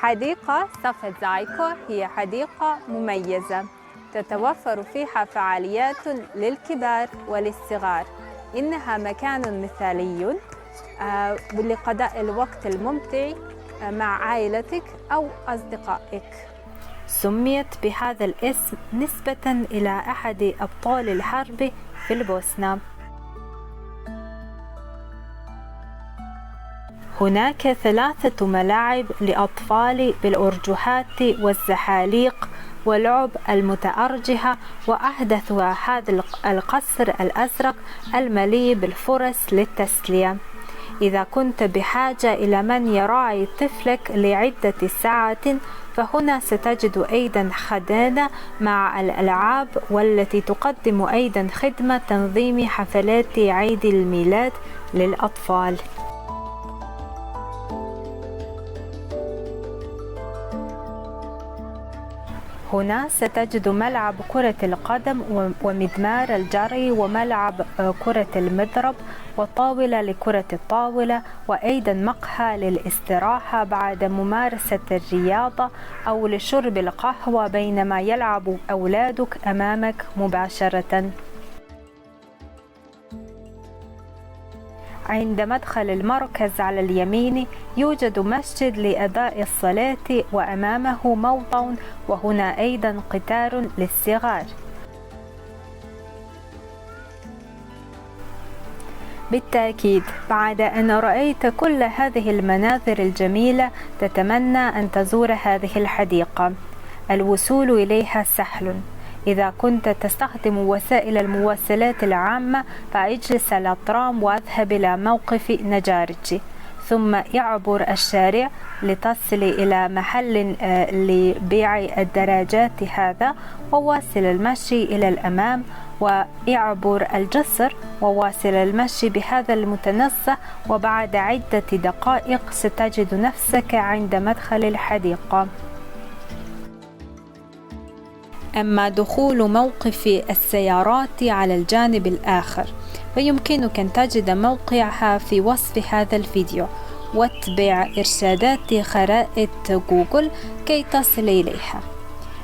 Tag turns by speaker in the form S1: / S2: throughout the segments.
S1: حديقة صفا زايكو هي حديقة مميزة تتوفر فيها فعاليات للكبار وللصغار. إنها مكان مثالي لقضاء الوقت الممتع مع عائلتك أو أصدقائك. سميت بهذا الاسم نسبة إلى أحد أبطال الحرب في البوسنة. هناك 3 ملاعب لأطفال بالأرجوحات والزحاليق ولعب المتأرجحة، وأحدثها هذا القصر الأزرق المليء بالفرص للتسلية. إذا كنت بحاجة إلى من يراعي طفلك لعدة ساعات، فهنا ستجد أيضا خزانة مع الألعاب، والتي تقدم أيضا خدمة تنظيم حفلات عيد الميلاد للأطفال. هنا ستجد ملعب كرة القدم ومضمار الجري وملعب كرة المضرب وطاولة لكرة الطاولة، وأيضا مقهى للاستراحة بعد ممارسة الرياضة أو لشرب القهوة بينما يلعب أولادك أمامك مباشرة. عند مدخل المركز على اليمين يوجد مسجد لأداء الصلاة، وأمامه موضع، وهنا أيضا قطار للصغار. بالتأكيد بعد أن رأيت كل هذه المناظر الجميلة تتمنى أن تزور هذه الحديقة. الوصول إليها سهل. إذا كنت تستخدم وسائل المواصلات العامة فاجلس على الترام واذهب إلى موقف نجارتشي، ثم اعبر الشارع لتصل إلى محل لبيع الدراجات هذا، وواصل المشي إلى الأمام، واعبر الجسر وواصل المشي بهذا المتنزه، وبعد عدة دقائق ستجد نفسك عند مدخل الحديقة. أما دخول موقف السيارات على الجانب الآخر فيمكنك أن تجد موقعها في وصف هذا الفيديو، واتبع إرشادات خرائط جوجل كي تصل إليها.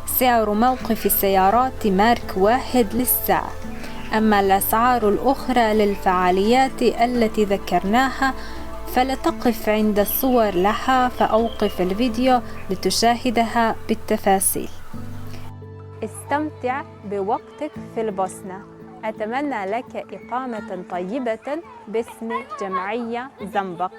S1: سعر موقف السيارات مارك 1 للساعة. أما الأسعار الأخرى للفعاليات التي ذكرناها فلا تقف عند الصور لها، فأوقف الفيديو لتشاهدها بالتفاصيل. استمتع بوقتك في البوسنة. أتمنى لك إقامة طيبة باسم جمعية زنبق.